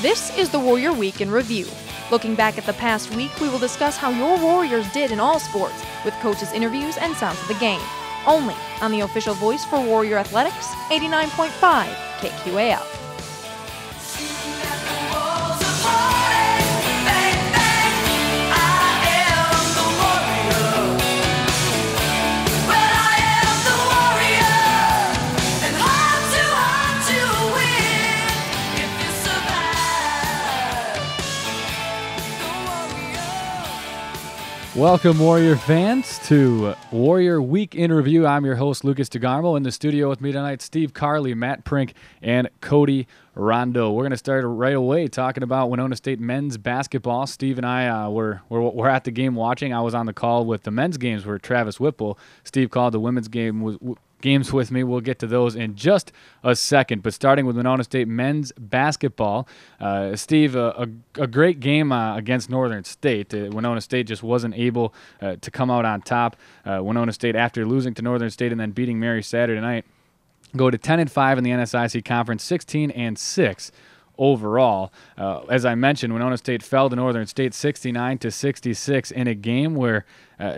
This is the Warrior Week in Review. Looking back at the past week, we will discuss how your Warriors did in all sports, with coaches' interviews and sounds of the game. Only on the official voice for Warrior Athletics, 89.5 KQAL. Welcome, Warrior fans, to Warrior Week in Review. I'm your host, Lucas DeGarmo. In the studio with me tonight, Steve Carley, Matt Prink, and Cody Rondo. We're going to start right away talking about Winona State men's basketball. Steve and I were at the game watching. I was on the call with the men's games where Travis Whipple. Steve called the women's games with me. We'll get to those in just a second. But starting with Winona State men's basketball, Steve, a great game against Northern State. Winona State just wasn't able to come out on top. Winona State, after losing to Northern State and then beating Mary Saturday night, go to 10-5 in the NSIC conference, 16-6. Overall, as I mentioned, Winona State fell to Northern State 69-66 in a game where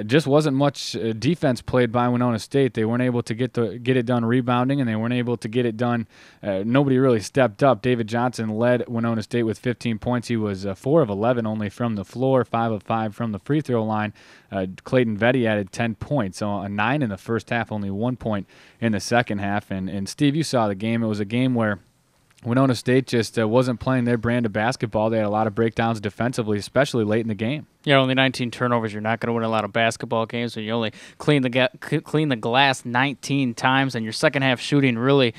just wasn't much defense played by Winona State. They weren't able to get it done rebounding, and they weren't able to get it done. Nobody really stepped up. David Johnson led Winona State with 15 points. He was 4 of 11 only from the floor, 5 of 5 from the free throw line. Clayton Vetty added 10 points, so a 9 in the first half, only 1 point in the second half. And Steve, you saw the game. It was a game where Winona State just wasn't playing their brand of basketball. They had a lot of breakdowns defensively, especially late in the game. Yeah, only 19 turnovers. You're not going to win a lot of basketball games when you only clean the glass 19 times, and your second half shooting really,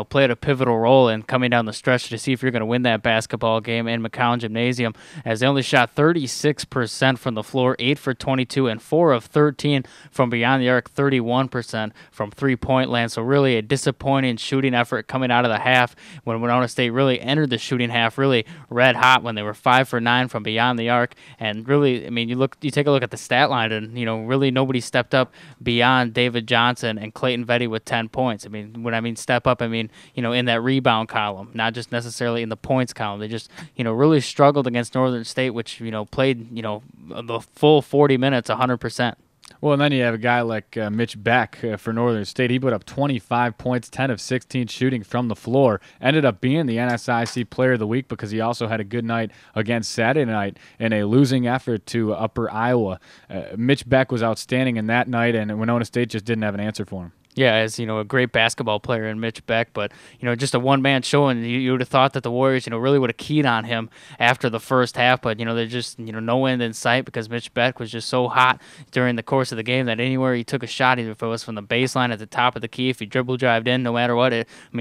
played a pivotal role in coming down the stretch to see if you're going to win that basketball game in McCown Gymnasium, as they only shot 36% from the floor, 8 for 22, and 4 of 13 from beyond the arc, 31% from three-point land. So really a disappointing shooting effort coming out of the half when Winona State really entered the shooting half really red hot when they were 5 for 9 from beyond the arc, and really, you take a look at the stat line, and really nobody stepped up beyond David Johnson and Clayton Vetty with 10 points. When I mean step up, in that rebound column, not just necessarily in the points column. They just really struggled against Northern State, which played the full 40 minutes, 100%. Well, and then you have a guy like Mitch Beck for Northern State. He put up 25 points, 10 of 16 shooting from the floor. Ended up being the NSIC Player of the Week because he also had a good night against Saturday night in a losing effort to Upper Iowa. Mitch Beck was outstanding in that night, and Winona State just didn't have an answer for him. Yeah, as a great basketball player in Mitch Beck, but just a one-man show, and you would have thought that the Warriors really would have keyed on him after the first half, but there's just no end in sight because Mitch Beck was just so hot during the course of the game that anywhere he took a shot, either if it was from the baseline at the top of the key, if he dribble-drived in, no matter what,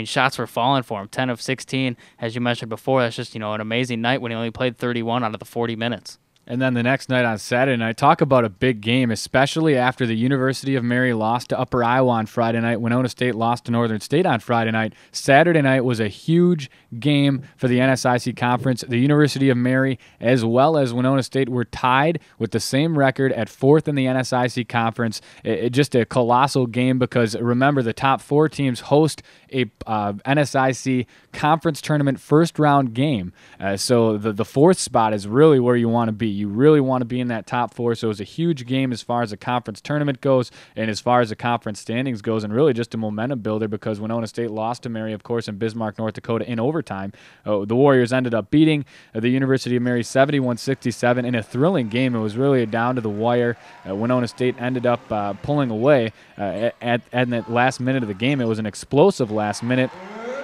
shots were falling for him. 10 of 16, as you mentioned before. That's just an amazing night when he only played 31 out of the 40 minutes. And then the next night on Saturday night, talk about a big game, especially after the University of Mary lost to Upper Iowa on Friday night. Winona State lost to Northern State on Friday night. Saturday night was a huge game for the NSIC Conference. The University of Mary, as well as Winona State, were tied with the same record at 4th in the NSIC Conference. Just a colossal game because, remember, the top 4 teams host a NSIC Conference Tournament first-round game. So the 4th spot is really where you want to be. You really want to be in that top 4, so it was a huge game as far as the conference tournament goes and as far as the conference standings goes, and really just a momentum builder because Winona State lost to Mary, of course, in Bismarck, North Dakota in overtime. The Warriors ended up beating the University of Mary 71-67 in a thrilling game. It was really a down to the wire. Winona State ended up pulling away at the last minute of the game. It was an explosive last minute.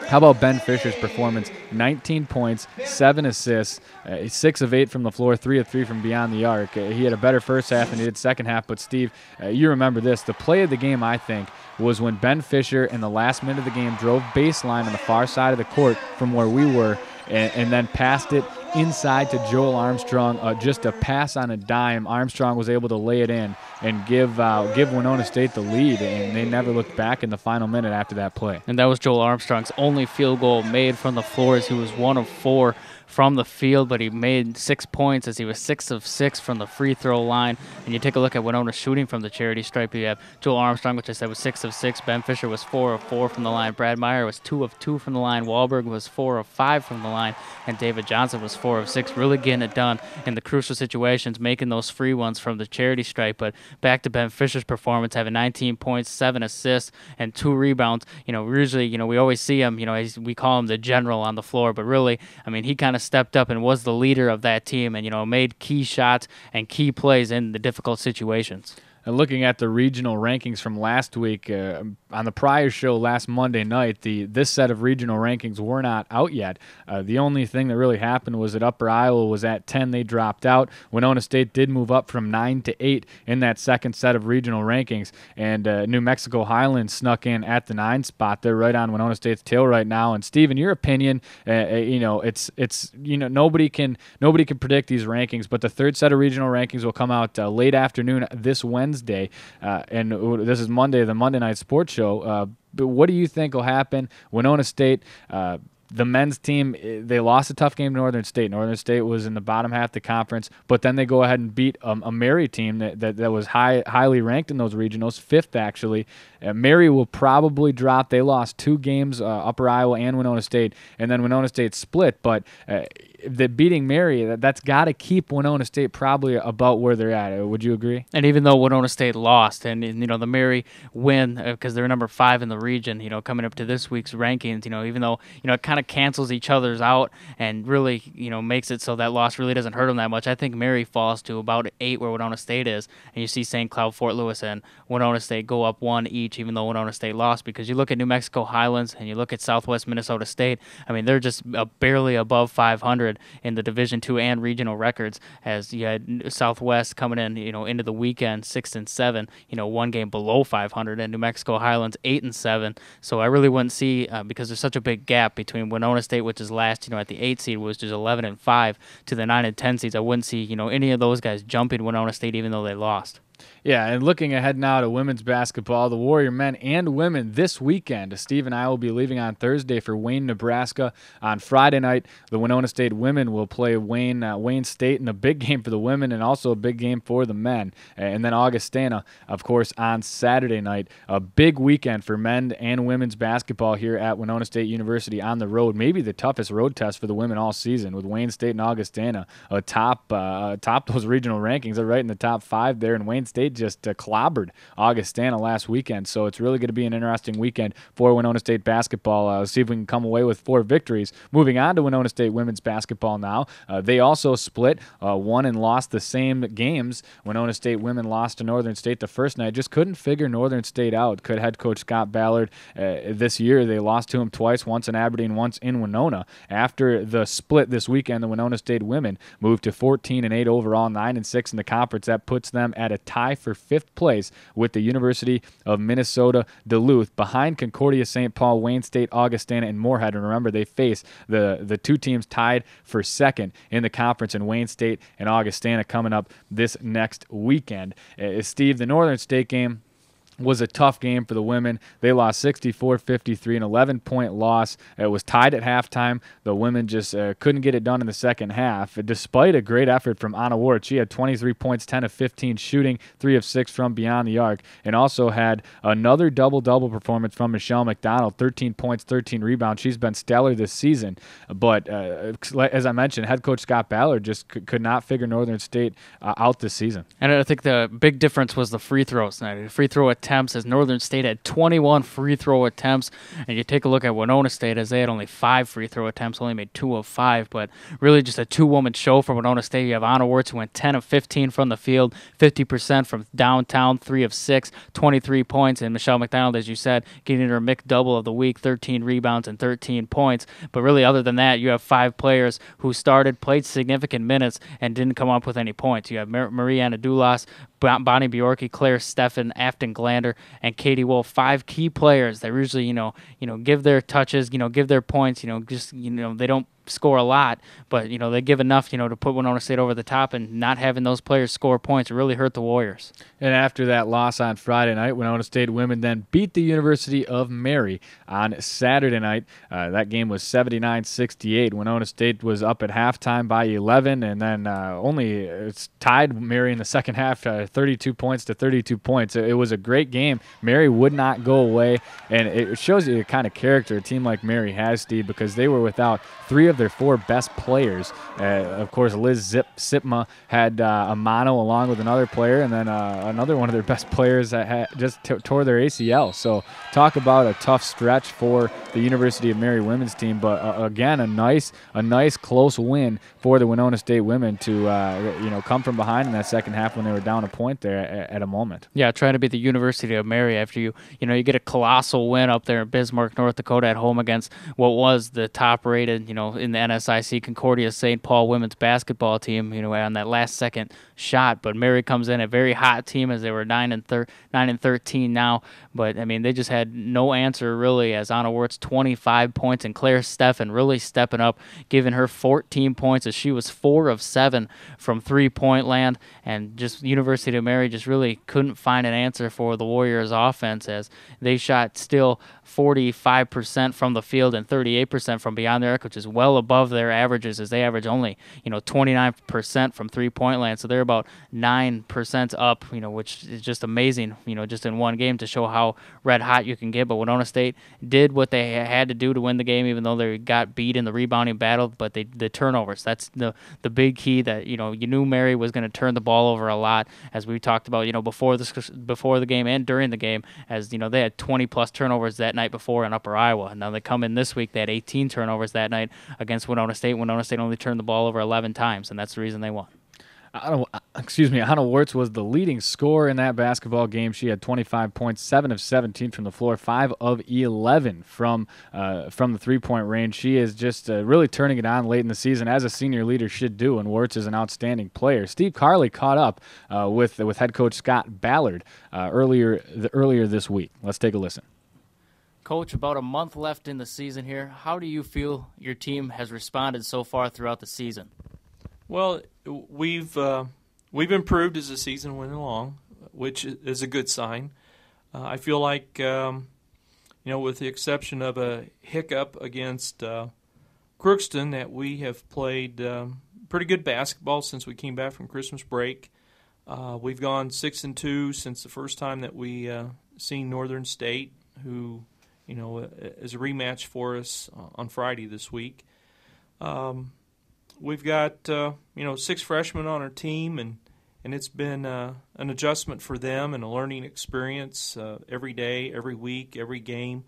How about Ben Fisher's performance? 19 points, 7 assists, 6 of 8 from the floor, 3 of 3 from beyond the arc. He had a better first half than he did second half, but Steve, you remember this. The play of the game, I think, was when Ben Fisher in the last minute of the game drove baseline on the far side of the court from where we were and then passed it inside to Joel Armstrong, just a pass on a dime. Armstrong was able to lay it in and give Winona State the lead, and they never looked back in the final minute after that play. And that was Joel Armstrong's only field goal made from the floor, as he was 1 of 4 from the field, but he made 6 points as he was 6 of 6 from the free throw line. And you take a look at Winona shooting from the charity stripe. You have Joel Armstrong, which I said was 6 of 6. Ben Fisher was 4 of 4 from the line. Brad Meyer was 2 of 2 from the line. Wahlberg was 4 of 5 from the line. And David Johnson was 4 of 6, really getting it done in the crucial situations, making those free ones from the charity stripe. But back to Ben Fisher's performance, having 19 points, 7 assists, and 2 rebounds. Usually, we always see him, we call him the general on the floor, but really, he kind of stepped up and was the leader of that team and, made key shots and key plays in the difficult situations. And looking at the regional rankings from last week, on the prior show last Monday night, this set of regional rankings were not out yet. The only thing that really happened was that Upper Iowa was at 10. They dropped out. Winona State did move up from 9 to 8 in that second set of regional rankings. And New Mexico Highlands snuck in at the 9 spot. They're right on Winona State's tail right now. And Steve, in your opinion, nobody can predict these rankings, but the third set of regional rankings will come out late afternoon this Wednesday. And this is Monday, the Monday Night Sports Show. But what do you think will happen? Winona State, the men's team, they lost a tough game to Northern State. Northern State was in the bottom half of the conference, but then they go ahead and beat a Mary team that was highly ranked in those regionals, 5th actually. Mary will probably drop. They lost 2 games, Upper Iowa and Winona State, and then Winona State split, but beating Mary, that's got to keep Winona State probably about where they're at. Would you agree? And even though Winona State lost, and the Mary win because they're number 5 in the region, coming up to this week's rankings, even though it kind of cancels each other's out and really makes it so that loss really doesn't hurt them that much. I think Mary falls to about 8 where Winona State is, and you see St. Cloud, Fort Lewis, and Winona State go up 1 each, even though Winona State lost. Because you look at New Mexico Highlands and you look at Southwest Minnesota State, they're just barely above 500 in the Division II and regional records, as you had Southwest coming in, into the weekend 6 and 7, 1 game below 500, and New Mexico Highlands 8 and 7. So I really wouldn't see, because there's such a big gap between Winona State, which is last, at the 8 seed, which is 11 and 5, to the 9 and 10 seeds. I wouldn't see, any of those guys jumping Winona State, even though they lost. Yeah, and looking ahead now to women's basketball, the Warrior men and women this weekend. Steve and I will be leaving on Thursday for Wayne, Nebraska. On Friday night, the Winona State women will play Wayne State in a big game for the women and also a big game for the men. And then Augustana, of course, on Saturday night. A big weekend for men and women's basketball here at Winona State University on the road. Maybe the toughest road test for the women all season, with Wayne State and Augustana top those regional rankings. They're right in the top 5 there, and Wayne State just clobbered Augustana last weekend. So it's really going to be an interesting weekend for Winona State basketball. See if we can come away with 4 victories. Moving on to Winona State women's basketball now. They also split, won and lost the same games. Winona State women lost to Northern State the first night. Just couldn't figure Northern State out. Could head coach Scott Ballard this year. They lost to him twice, once in Aberdeen, once in Winona. After the split this weekend, the Winona State women moved to 14-8 overall, 9-6 in the conference. That puts them at a tie for 5th place with the University of Minnesota Duluth, behind Concordia, St. Paul, Wayne State, Augustana, and Moorhead. And remember, they face the 2 teams tied for 2nd in the conference, in Wayne State and Augustana, coming up this next weekend. Steve, the Northern State game was a tough game for the women. They lost 64-53, an 11-point loss. It was tied at halftime. The women just couldn't get it done in the second half, despite a great effort from Anna Ward. She had 23 points, 10 of 15 shooting, 3 of 6 from beyond the arc, and also had another double-double performance from Michelle McDonald, 13 points, 13 rebounds. She's been stellar this season, but as I mentioned, head coach Scott Ballard just could not figure Northern State out this season. And I think the big difference was the free throws. The free throw attempts, as Northern State had 21 free throw attempts, and you take a look at Winona State, as they had only 5 free throw attempts, only made 2 of 5, but really just a 2-woman show for Winona State. You have Anna Wirtz, who went 10 of 15 from the field, 50% from downtown, 3 of 6, 23 points, and Michelle McDonald, as you said, getting her McDouble of the week, 13 rebounds and 13 points. But really, other than that, you have 5 players who started, played significant minutes, and didn't come up with any points. You have Mariana Dulas, Bonnie Bjorky, Claire Steffen, Afton Glander, and Katie Wolf, 5 key players that usually, give their touches, give their points, they don't score a lot, but they give enough to put Winona State over the top, and not having those players score points really hurt the Warriors. And after that loss on Friday night, Winona State women then beat the University of Mary on Saturday night. That game was 79-68. Winona State was up at halftime by 11, and then it's tied Mary in the second half, 32 points to 32 points. It was a great game. Mary would not go away, and it shows you the kind of character a team like Mary has, Steve, because they were without 3 of their 4 best players. Of course, Liz Sipma had a mono along with another player, and then another one of their best players that just tore their ACL. So talk about a tough stretch for the University of Mary women's team, but again, a nice close win for the Winona State women to come from behind in that second half when they were down a point there at a moment. Yeah, trying to beat the University of Mary after you get a colossal win up there in Bismarck, North Dakota at home against what was the top-rated, in the NSIC Concordia St. Paul women's basketball team, on that last second shot. But Mary comes in a very hot team as they were 9-13 now. But they just had no answer really, as Anna Wirtz 25 points and Claire Steffen really stepping up, giving her 14 points as she was 4 of 7 from 3-point land. And just University of Mary just really couldn't find an answer for the Warriors offense, as they shot still 45% from the field and 38% from beyond the arc, which is well above their averages, as they average only 29% from 3-point land. So they're about 9% up, which is just amazing, just in one game, to show how red hot you can get. But Winona State did what they had to do to win the game, even though they got beat in the rebounding battle. But the turnovers, that's the big key, that you knew Mary was going to turn the ball over a lot, as we talked about before the game and during the game, as they had 20 plus turnovers that night before in Upper Iowa. And now they come in this week, they had 18 turnovers that night against Winona State. Winona State only turned the ball over 11 times, and that's the reason they won. Anna Wirtz was the leading scorer in that basketball game. She had 25 points, 7 of 17 from the floor, 5 of 11 from the 3-point range. She is just really turning it on late in the season, as a senior leader should do, and Wirtz is an outstanding player. Steve Carley caught up with head coach Scott Ballard earlier this week. Let's take a listen. Coach, about a month left in the season here. How do you feel your team has responded so far throughout the season? Well, we've improved as the season went along, which is a good sign. I feel like, with the exception of a hiccup against Crookston, that we have played pretty good basketball since we came back from Christmas break. We've gone 6-2 since the first time that we seen Northern State, who is a rematch for us on Friday this week. We've got 6 freshmen on our team, and it's been an adjustment for them and a learning experience every day, every week, every game.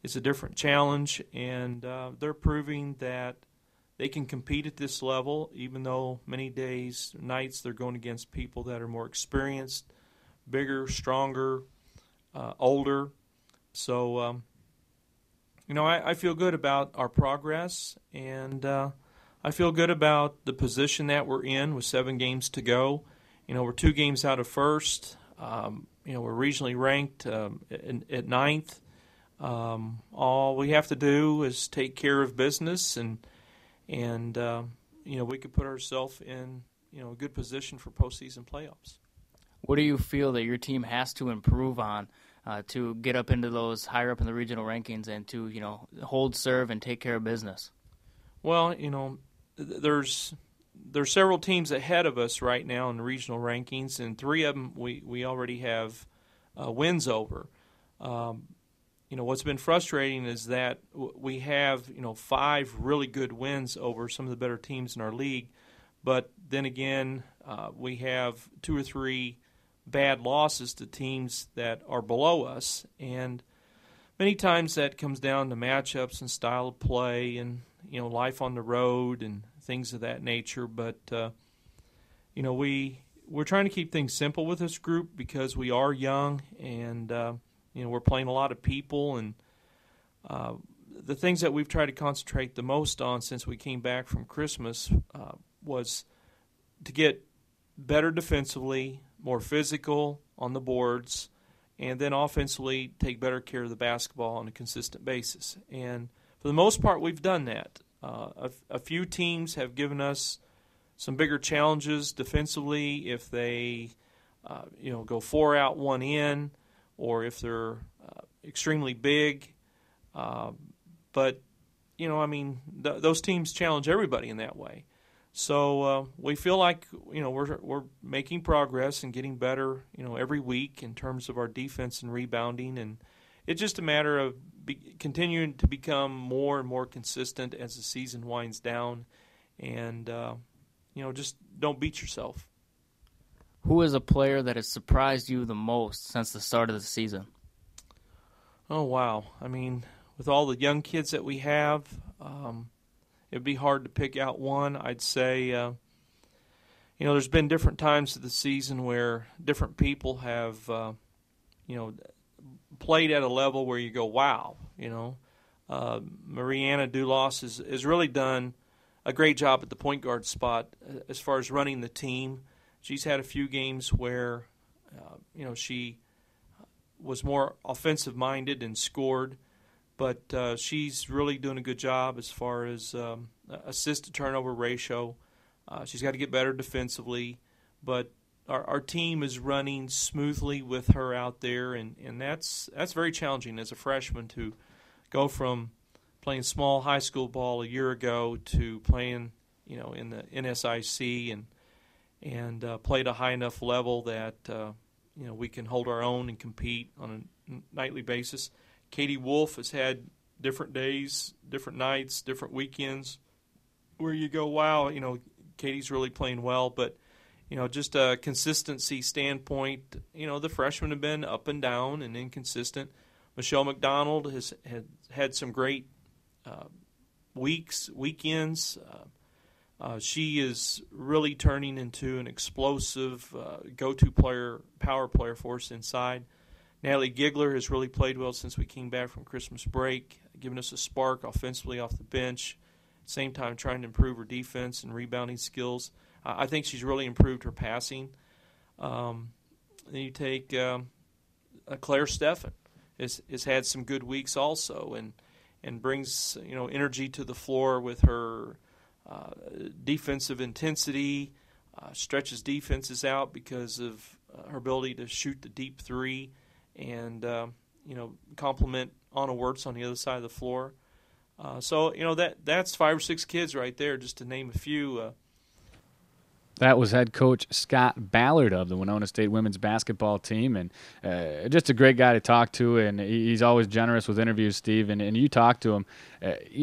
It's a different challenge, and they're proving that they can compete at this level, even though many nights they're going against people that are more experienced, bigger, stronger, older. So, I feel good about our progress, and I feel good about the position that we're in with 7 games to go. We're 2 games out of first. We're regionally ranked at 9th. All we have to do is take care of business, and we could put ourselves in a good position for postseason playoffs. What do you feel that your team has to improve on to get up into those higher up in the regional rankings and to hold serve and take care of business? Well, there's several teams ahead of us right now in the regional rankings, and 3 of them we already have wins over. What's been frustrating is that we have 5 really good wins over some of the better teams in our league, but then again we have 2 or 3 bad losses to teams that are below us, and many times that comes down to matchups and style of play and life on the road and things of that nature. But we're trying to keep things simple with this group because we are young, and we're playing a lot of people, and the things that we've tried to concentrate the most on since we came back from Christmas was to get better defensively, more physical on the boards, and then offensively take better care of the basketball on a consistent basis. And for the most part, we've done that. A few teams have given us some bigger challenges defensively if they, go 4 out, 1 in, or if they're extremely big. But those teams challenge everybody in that way. So we feel like we're making progress and getting better every week in terms of our defense and rebounding, and it's just a matter of continuing to become more and more consistent as the season winds down, and just don't beat yourself. Who is a player that has surprised you the most since the start of the season? Oh wow! With all the young kids that we have, it'd be hard to pick out one. I'd say, there's been different times of the season where different people have, played at a level where you go, wow. Mariana Dulos has really done a great job at the point guard spot as far as running the team. She's had a few games where, she was more offensive-minded and scored. But she's really doing a good job as far as assist-to-turnover ratio. She's got to get better defensively. But our team is running smoothly with her out there, and that's very challenging as a freshman to go from playing small high school ball a year ago to playing in the NSIC and play at a high enough level that we can hold our own and compete on a nightly basis. Katie Wolf has had different days, different nights, different weekends where you go, wow, Katie's really playing well. But, just a consistency standpoint, the freshmen have been up and down and inconsistent. Michelle McDonald has had some great weekends. She is really turning into an explosive go-to player, power player for us inside. Natalie Gigler has really played well since we came back from Christmas break, giving us a spark offensively off the bench, at the same time trying to improve her defense and rebounding skills. I think she's really improved her passing. Then you take Claire Steffen has had some good weeks also and brings energy to the floor with her defensive intensity, stretches defenses out because of her ability to shoot the deep three, and complement Anna Wirtz on the other side of the floor. So that's 5 or 6 kids right there, just to name a few. That was head coach Scott Ballard of the Winona State women's basketball team, and just a great guy to talk to, and he's always generous with interviews, Steve, and you talk to him.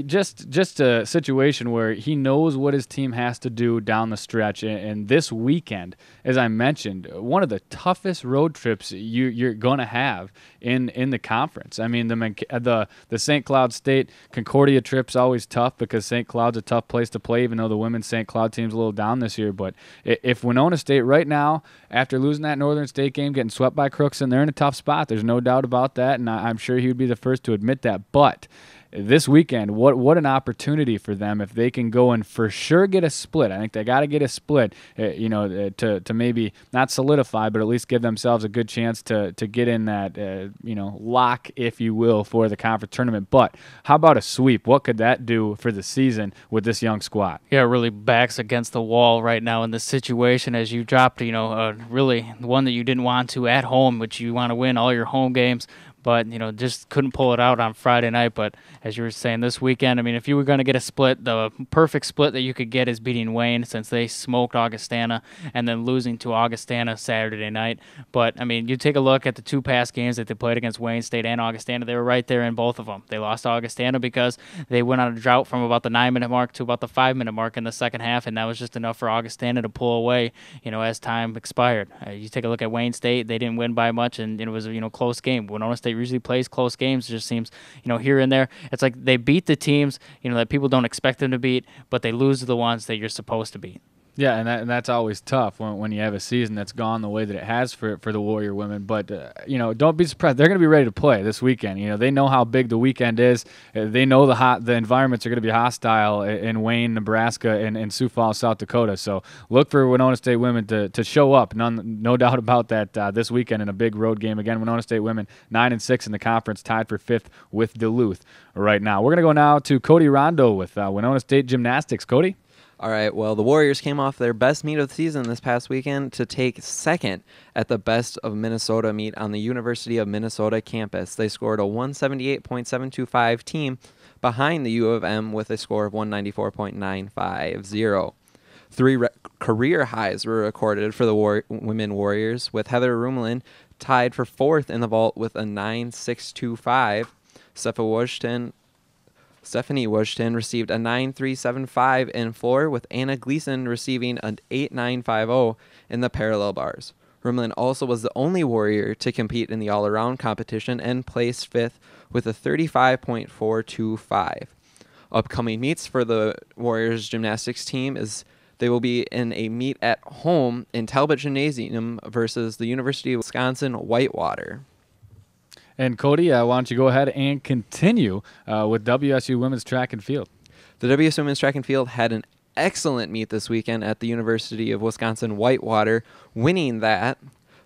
Just a situation where he knows what his team has to do down the stretch, and this weekend, as I mentioned, one of the toughest road trips you're going to have in the conference. The St. Cloud State Concordia trip's always tough because St. Cloud's a tough place to play, even though the women's St. Cloud team's a little down this year. But if Winona State right now, after losing that Northern State game, getting swept by Crookston, they're in a tough spot. There's no doubt about that, and I'm sure he would be the first to admit that. But this weekend, what an opportunity for them if they can go and for sure get a split. I think they got to get a split, to maybe not solidify, but at least give themselves a good chance to get in that, lock, if you will, for the conference tournament. But how about a sweep? What could that do for the season with this young squad? Yeah, really backs against the wall right now in this situation as you dropped, really one that you didn't want to at home, which you want to win all your home games. But, just couldn't pull it out on Friday night. But as you were saying, this weekend, if you were going to get a split, the perfect split that you could get is beating Wayne, since they smoked Augustana, and then losing to Augustana Saturday night. But, you take a look at the 2 past games that they played against Wayne State and Augustana, they were right there in both of them. They lost to Augustana because they went on a drought from about the 9-minute mark to about the 5-minute mark in the second half, and that was just enough for Augustana to pull away, as time expired. You take a look at Wayne State, they didn't win by much, and it was a close game. Winona State usually plays close games. It just seems, here and there, it's like they beat the teams, that people don't expect them to beat, but they lose to the ones that you're supposed to beat. Yeah, and that's always tough when you have a season that's gone the way that it has for the Warrior women. But, don't be surprised. They're going to be ready to play this weekend. They know how big the weekend is. They know the environments are going to be hostile in Wayne, Nebraska, and Sioux Falls, South Dakota. So look for Winona State women to show up. No doubt about that this weekend in a big road game. Again, Winona State women 9-6 in the conference, tied for 5th with Duluth right now. We're going to go now to Cody Rondo with Winona State Gymnastics. Cody? All right, well, the Warriors came off their best meet of the season this past weekend to take second at the Best of Minnesota meet on the University of Minnesota campus. They scored a 178.725 team behind the U of M with a score of 194.950. Three career highs were recorded for the women Warriors, with Heather Rumlin tied for 4th in the vault with a 9.625. Stephanie Washington received a 9.375 in floor, with Anna Gleason receiving an 8.950 in the parallel bars. Rumlin also was the only Warrior to compete in the all-around competition and placed 5th with a 35.425. Upcoming meets for the Warriors gymnastics team is they will be in a meet at home in Talbot Gymnasium versus the University of Wisconsin Whitewater. And Cody, why don't you go ahead and continue with WSU women's track and field? The WSU women's track and field had an excellent meet this weekend at the University of Wisconsin Whitewater, winning that.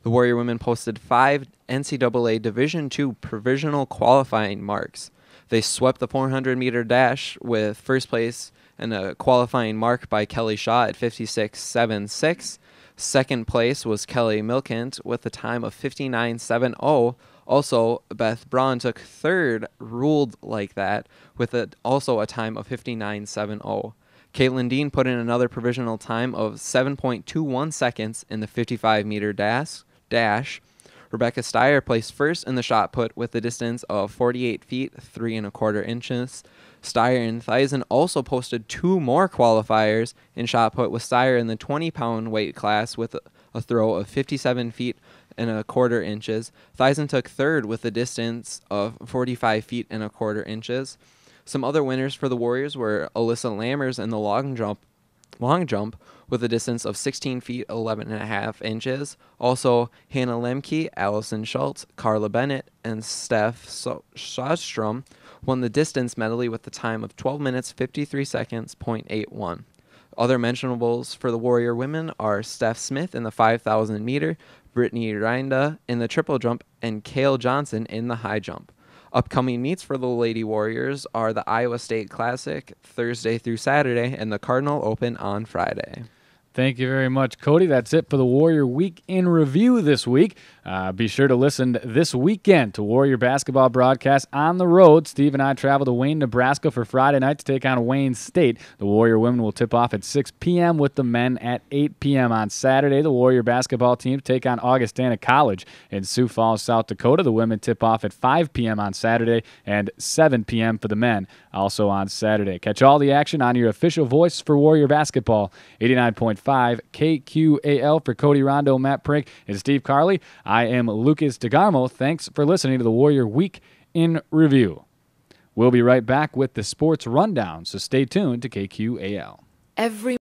The Warrior women posted 5 NCAA Division II provisional qualifying marks. They swept the 400-meter dash with first place and a qualifying mark by Kelly Shaw at 56.76. Second place was Kelly Milkent with a time of 59.70. Also, Beth Braun took third, ruled like that, with also a time of 59.70. Caitlin Dean put in another provisional time of 7.21 seconds in the 55-meter dash. Rebecca Steyer placed first in the shot put with a distance of 48 feet, 3 1/4 inches. Steyer and Theisen also posted 2 more qualifiers in shot put, with Steyer in the 20-pound weight class with a throw of 57 feet and 1/4 inches. Theisen took third with a distance of 45 feet and 1/4 inches. Some other winners for the Warriors were Alyssa Lammers in the long jump with a distance of 16 feet 11 1/2 inches. Also, Hannah Lemke, Allison Schultz, Carla Bennett, and Steph Sjöström won the distance medley with the time of 12 minutes 53 seconds .81. Other mentionables for the Warrior women are Steph Smith in the 5,000 meter, Brittany Reinda in the triple jump, and Kale Johnson in the high jump. Upcoming meets for the Lady Warriors are the Iowa State Classic Thursday through Saturday and the Cardinal Open on Friday. Thank you very much, Cody. That's it for the Warrior Week in Review this week. Be sure to listen this weekend to Warrior basketball broadcast on the road. Steve and I travel to Wayne, Nebraska for Friday night to take on Wayne State. The Warrior women will tip off at 6 p.m. with the men at 8 p.m. on Saturday. The Warrior basketball team take on Augustana College in Sioux Falls, South Dakota. The women tip off at 5 p.m. on Saturday and 7 p.m. for the men, also on Saturday. Catch all the action on your official voice for Warrior basketball, 89.5 KQAL. For Cody Rondo, Matt Prink, and Steve Carley, I am Lucas DeGarmo. Thanks for listening to the Warrior Week in Review. We'll be right back with the sports rundown, so stay tuned to KQAL. Every